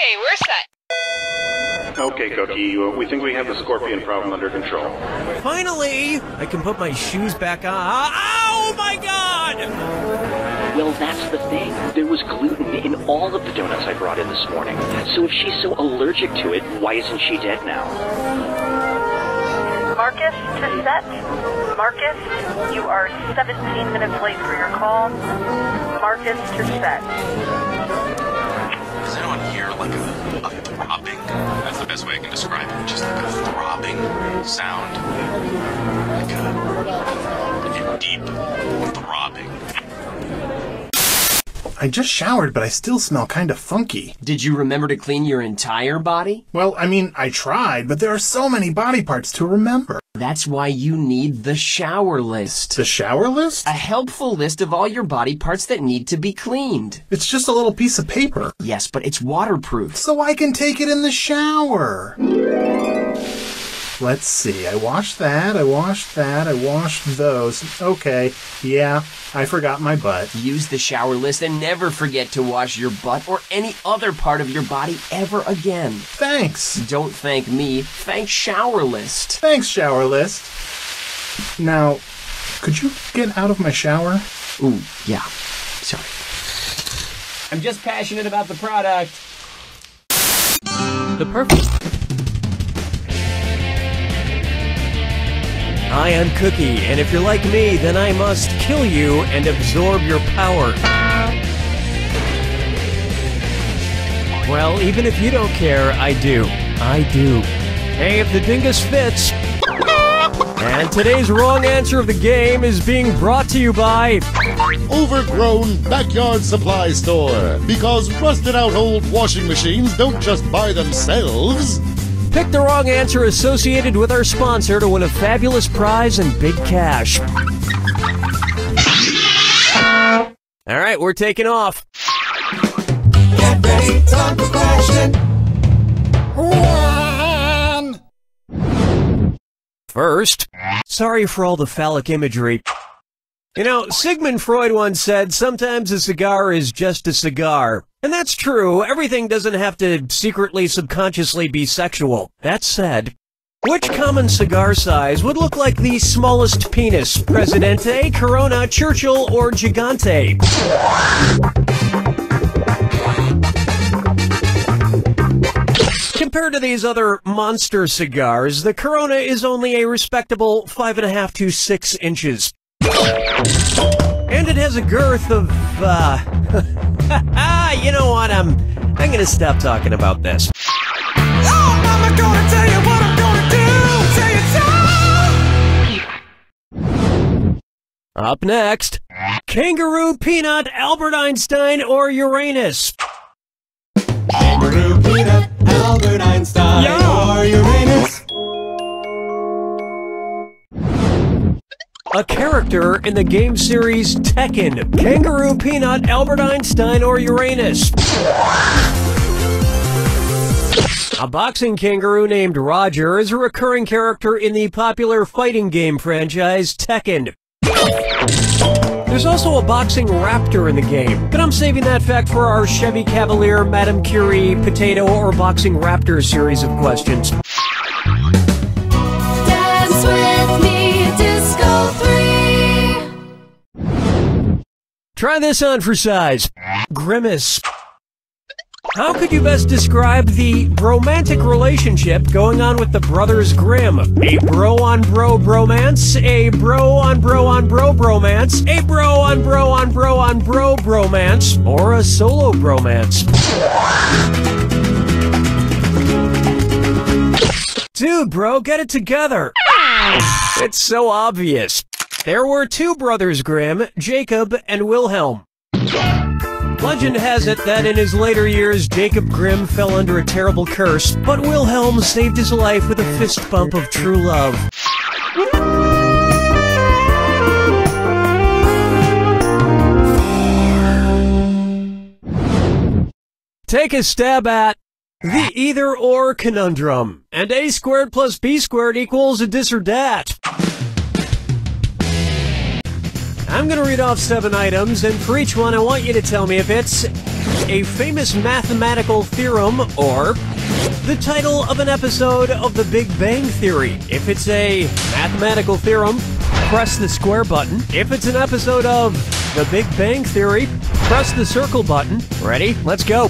Okay, we're set. Okay, Cookie, we think we have the scorpion problem under control. Finally! I can put my shoes back on. Oh my god! Well, that's the thing. There was gluten in all of the donuts I brought in this morning. So if she's so allergic to it, why isn't she dead now? Marcus to set. Marcus, you are 17 minutes late for your call. Marcus to set. Does anyone hear like a throbbing? That's the best way I can describe it. Just like a throbbing sound. Like a deep throbbing. I just showered, but I still smell kind of funky. Did you remember to clean your entire body? Well, I mean, I tried, but there are so many body parts to remember. That's why you need the shower list. The shower list? A helpful list of all your body parts that need to be cleaned. It's just a little piece of paper. Yes, but it's waterproof. So I can take it in the shower. Let's see, I washed that, I washed those. Okay, yeah, I forgot my butt. Use the shower list and never forget to wash your butt or any other part of your body ever again. Thanks. Don't thank me, thank Shower List. Thanks, Shower List. Now, could you get out of my shower? Ooh, yeah, sorry. I'm just passionate about the product. The perfect... I am Cookie, and if you're like me, then I must kill you and absorb your power. Well, even if you don't care, I do. I do. Hey, if the dingus fits. And today's wrong answer of the game is being brought to you by... Overgrown Backyard Supply Store. Because rusted out old washing machines don't just buy themselves. Pick the wrong answer associated with our sponsor to win a fabulous prize and big cash. All right, we're taking off. Get ready, time for question one. First, sorry for all the phallic imagery. You know, Sigmund Freud once said, sometimes a cigar is just a cigar. And that's true, everything doesn't have to secretly, subconsciously be sexual. That said, which common cigar size would look like the smallest penis? Presidente, Corona, Churchill, or Gigante? Compared to these other monster cigars, the Corona is only a respectable 5.5 to 6 inches. And it has a girth of, you know what, I'm gonna stop talking about this. Oh, mama gonna tell you what I'm gonna do, say it so! Up next, Kangaroo, Peanut, Albert Einstein, or Uranus? Kangaroo, Peanut, Albert Einstein, or Uranus? A character in the game series Tekken. Kangaroo, Peanut, Albert Einstein, or Uranus? A boxing kangaroo named Roger is a recurring character in the popular fighting game franchise Tekken. There's also a boxing raptor in the game, but I'm saving that fact for our Chevy Cavalier, Madame Curie, Potato, or Boxing Raptor series of questions. Dance with me, Disco 3. Try this on for size. Grimace. How could you best describe the romantic relationship going on with the Brothers Grimm? A bro-on-bro bromance, a bro-on-bro-on-bro bromance, a bro-on-bro-on-bro-on-bro bromance, or a solo bromance? Dude, bro, get it together. It's so obvious. There were two Brothers Grimm, Jacob and Wilhelm. Legend has it that in his later years, Jacob Grimm fell under a terrible curse, but Wilhelm saved his life with a fist bump of true love. Take a stab at the either-or conundrum, and a squared plus b squared equals a this or that. I'm gonna read off 7 items, and for each one I want you to tell me if it's a famous mathematical theorem or the title of an episode of The Big Bang Theory. If it's a mathematical theorem, press the square button. If it's an episode of The Big Bang Theory, press the circle button. Ready? Let's go.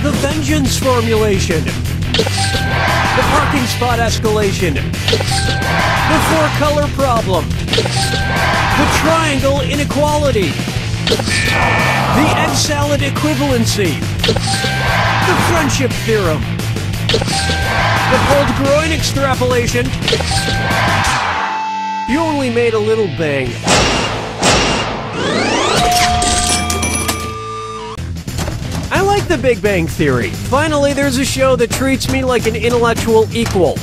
The vengeance formulation. The parking spot escalation. The 4-color problem. The triangle inequality. The egg salad equivalency. The friendship theorem. The pulled groin extrapolation. You only made a little bang. I like The Big Bang Theory. Finally, there's a show that treats me like an intellectual equal.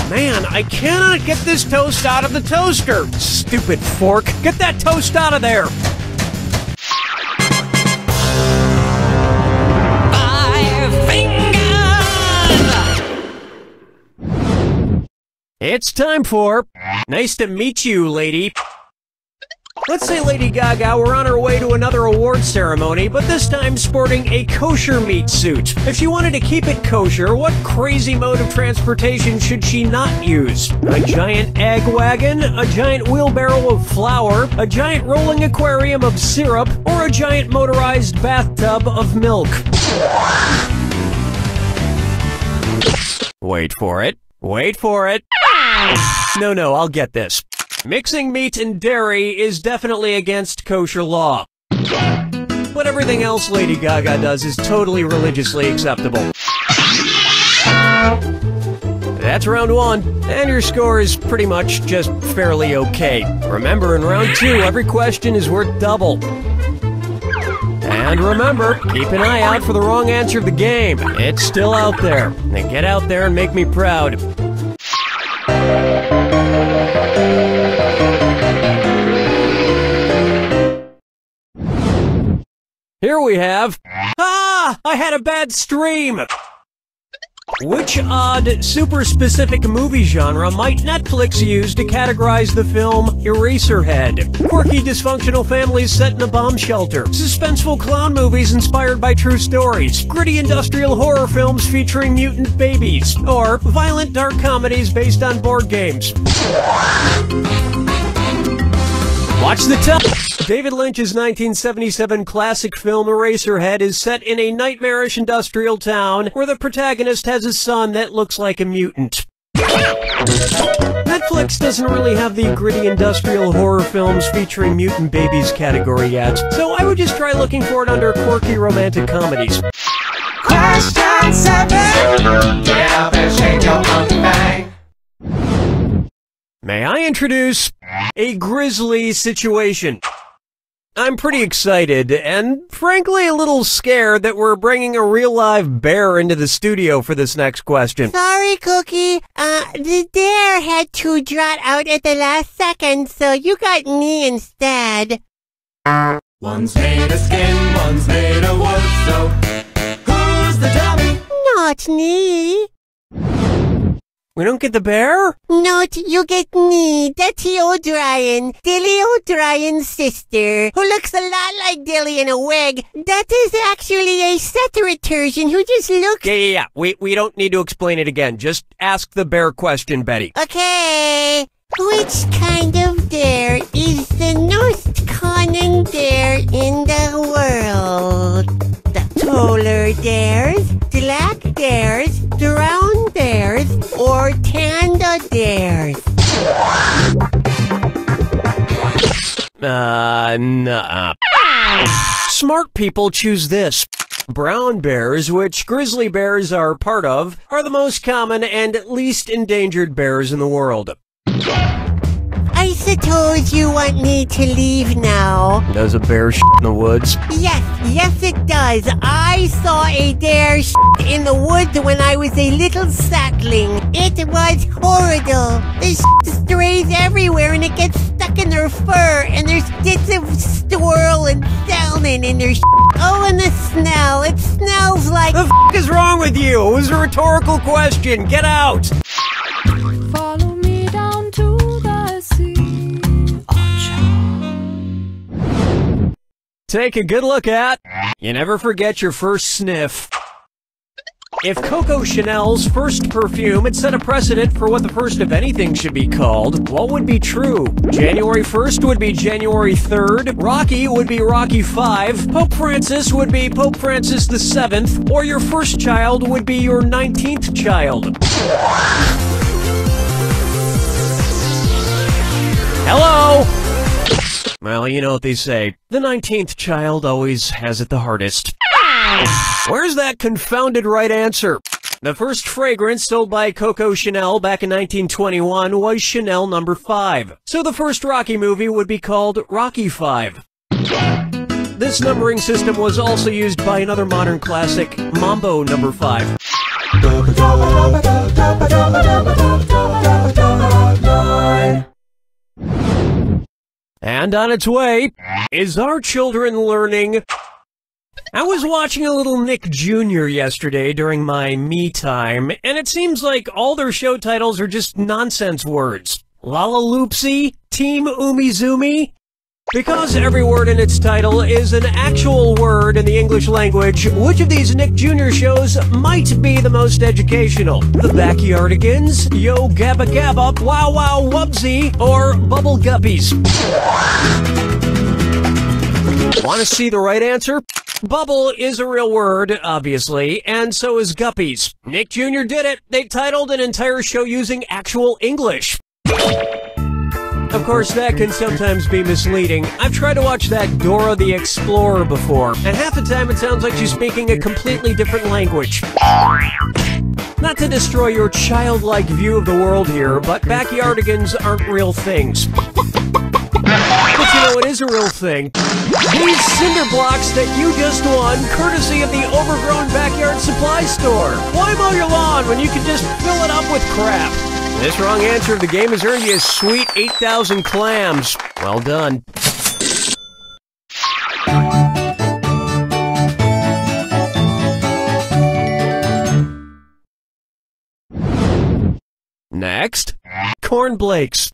Man, I cannot get this toast out of the toaster. Stupid fork. Get that toast out of there. 5 fingers! It's time for Nice to Meet You, lady. Let's say Lady Gaga were on her way to another award ceremony, but this time sporting a kosher meat suit. If she wanted to keep it kosher, what crazy mode of transportation should she not use? A giant egg wagon, a giant wheelbarrow of flour, a giant rolling aquarium of syrup, or a giant motorized bathtub of milk? Wait for it. Wait for it. No, I'll get this. Mixing meat and dairy is definitely against kosher law. But everything else Lady Gaga does is totally religiously acceptable. That's round 1, and your score is pretty much just fairly okay. Remember, in round 2, every question is worth double. And remember, keep an eye out for the wrong answer of the game. It's still out there. Now get out there and make me proud. Here we have... I had a bad stream! Which odd, super-specific movie genre might Netflix use to categorize the film Eraserhead? Quirky, dysfunctional families set in a bomb shelter. Suspenseful clown movies inspired by true stories. Gritty industrial horror films featuring mutant babies. Or violent dark comedies based on board games. Watch the top! David Lynch's 1977 classic film Eraserhead is set in a nightmarish industrial town where the protagonist has a son that looks like a mutant. Netflix doesn't really have the gritty industrial horror films featuring mutant babies category yet, so I would just try looking for it under quirky romantic comedies. Question 7. Get up and shake your monkey bang. May I introduce a grisly situation? I'm pretty excited, and frankly a little scared that we're bringing a real live bear into the studio for this next question. Sorry, Cookie. The dare had to drop out at the last second, so you got me instead. One's made of skin, one's made of wood, so who's the dummy? Not me. We don't get the bear? Not you get me, Dilly O'Brien, Dilly O'Brien's sister, who looks a lot like Dilly in a wig. That is actually a Ceteroturgeon who just looks... Yeah. We don't need to explain it again. Just ask the bear question, Betty. Okay. Which kind of dare is the most cunning dare in the world? The polar dares, black dares, brown dares, or tanda dares? Nuh-uh. Smart people choose this. Brown bears, which grizzly bears are part of, are the most common and least endangered bears in the world. I suppose you want me to leave now. Does a bear shit in the woods? Yes it does. I saw a dare in the woods when I was a little sapling. It was horrible. There's strays everywhere and it gets stuck in their fur, and there's bits of squirrel and salmon in their Oh, and the smell. It smells like... The f*** is wrong with you? It was a rhetorical question. Get out! Follow me down to the sea. take a good look at. You never forget your first sniff. If Coco Chanel's first perfume had set a precedent for what the first of anything should be called, what would be true? January 1st would be January 3rd, Rocky would be Rocky 5, Pope Francis would be Pope Francis the 7th, or your first child would be your 19th child. Hello? Well, you know what they say. The 19th child always has it the hardest. Where's that confounded right answer? The first fragrance sold by Coco Chanel back in 1921 was Chanel No. 5. So the first Rocky movie would be called Rocky 5. This numbering system was also used by another modern classic, Mambo No. 5. And on its way, is our children learning? I was watching a little Nick Jr. yesterday during my me time, and it seems like all their show titles are just nonsense words. Lalaloopsy? Team Umizoomi? Because every word in its title is an actual word in the English language, which of these Nick Jr. shows might be the most educational? The Backyardigans, Yo Gabba Gabba, Wow Wow Wubsy, or Bubble Guppies? Want to see the right answer? Bubble is a real word, obviously, and so is Guppies. Nick Jr. did it. They titled an entire show using actual English. Of course, that can sometimes be misleading. I've tried to watch that Dora the Explorer before, and half the time it sounds like she's speaking a completely different language. Not to destroy your childlike view of the world here, but Backyardigans aren't real things. But you know, it is a real thing. These cinder blocks that you just won, courtesy of the Overgrown Backyard Supply Store. Why mow your lawn when you can just fill it up with crap? This wrong answer of the game has earned you a sweet 8,000 clams. Well done. Next, cornflakes.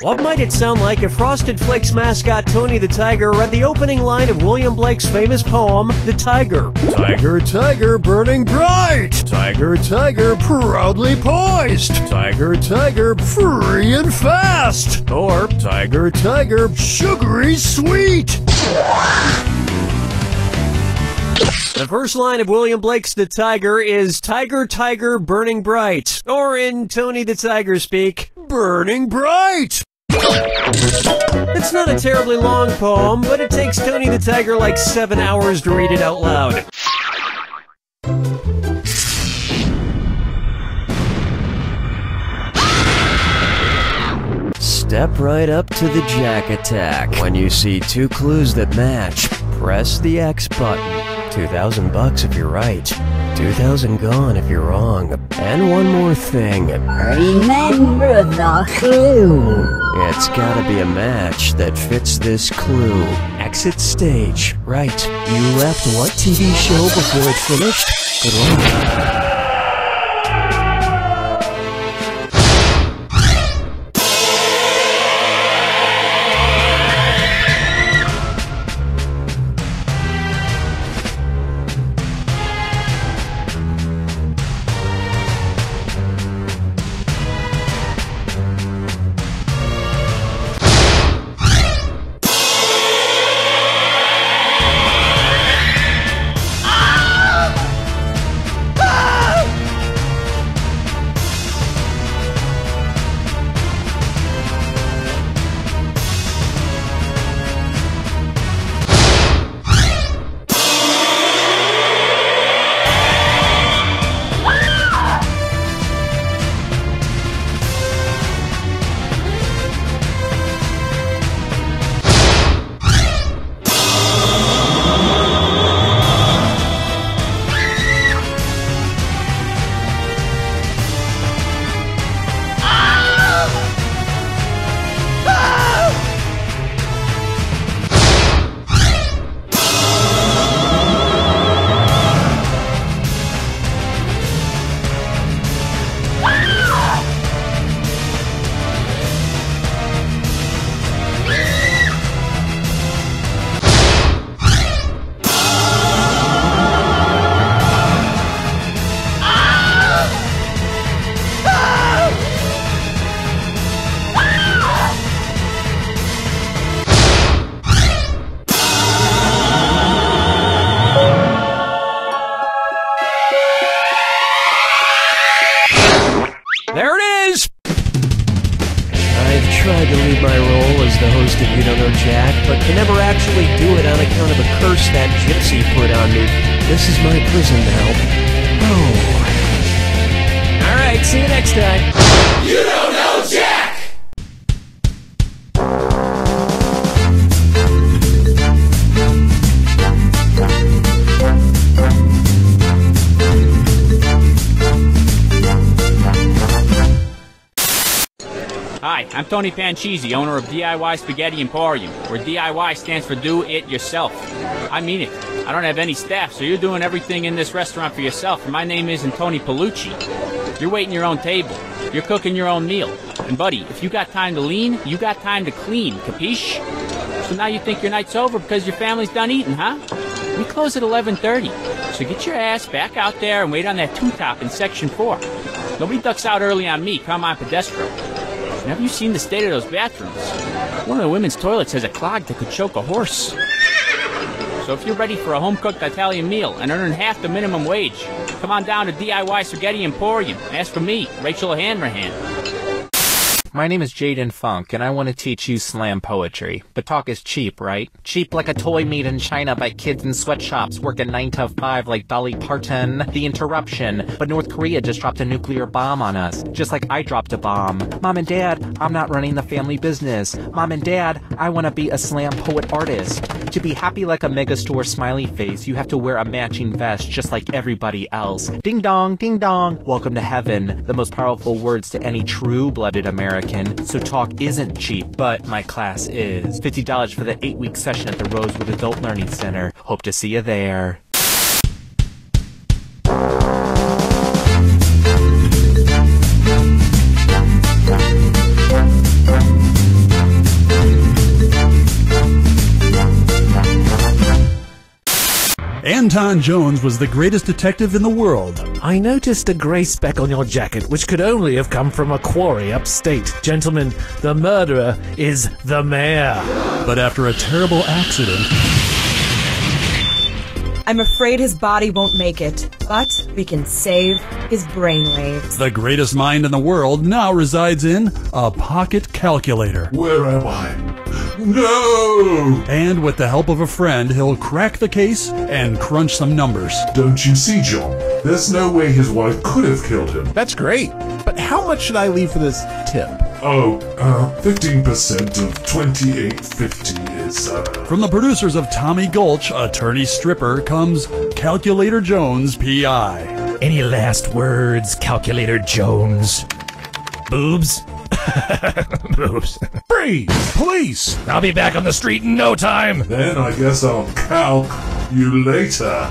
What might it sound like if Frosted Flakes mascot Tony the Tiger read the opening line of William Blake's famous poem, The Tiger? Tiger, tiger, burning bright! Tiger, tiger, proudly poised! Tiger, tiger, free and fast! Or, tiger, tiger, sugary sweet! The first line of William Blake's The Tiger is Tiger, tiger, burning bright. Or in Tony the Tiger speak, burning bright! It's not a terribly long poem, but it takes Tony the Tiger like 7 hours to read it out loud. Step right up to the Jack Attack. When you see two clues that match, press the X button. $2,000 if you're right. 2,000 gone if you're wrong. And one more thing. Remember the clue. It's gotta be a match that fits this clue. Exit stage. Right. You left what TV show before it finished? Good luck. you don't know Jack, but can never actually do it on account of a curse that gypsy put on me. This is my prison now. Oh. Alright, see you next time. You don't know Jack! Hi, I'm Tony Panchisi, owner of DIY Spaghetti Emporium, where DIY stands for Do It Yourself. I mean it. I don't have any staff, so you're doing everything in this restaurant for yourself, and my name isn't Tony Palucci. You're waiting your own table. You're cooking your own meal. And buddy, if you got time to lean, you got time to clean, capiche? So now you think your night's over because your family's done eating, huh? We close at 11:30, so get your ass back out there and wait on that two-top in Section 4. Nobody ducks out early on me, come on Pedestro. And have you seen the state of those bathrooms? One of the women's toilets has a clog that could choke a horse. So if you're ready for a home-cooked Italian meal and earning half the minimum wage, come on down to DIY Spaghetti Emporium and ask for me, Rachel Hanrahan. My name is Jaden Funk, and I want to teach you slam poetry. But talk is cheap, right? Cheap like a toy made in China by kids in sweatshops working 9 to 5 like Dolly Parton. The interruption. But North Korea just dropped a nuclear bomb on us, just like I dropped a bomb. Mom and Dad, I'm not running the family business. Mom and Dad, I want to be a slam poet artist. To be happy like a megastore smiley face, you have to wear a matching vest just like everybody else. Ding dong, ding dong. Welcome to heaven. The most powerful words to any true-blooded American. So talk isn't cheap, but my class is. $50 for the 8-week session at the Rosewood Adult Learning Center. Hope to see you there. Anton Jones was the greatest detective in the world. I noticed a gray speck on your jacket, which could only have come from a quarry upstate. Gentlemen, the murderer is the mayor. But after a terrible accident... I'm afraid his body won't make it, but we can save his brainwaves. The greatest mind in the world now resides in a pocket calculator. Where am I? No! And with the help of a friend, he'll crack the case and crunch some numbers. Don't you see, John? There's no way his wife could have killed him. That's great, but how much should I leave for this tip? Oh, 15% of $28.50 is, From the producers of Tommy Gulch, Attorney Stripper, comes Calculator Jones, P.I. Any last words, Calculator Jones? Boobs? Boobs. Freeze! Police! I'll be back on the street in no time. Then I guess I'll calc you later.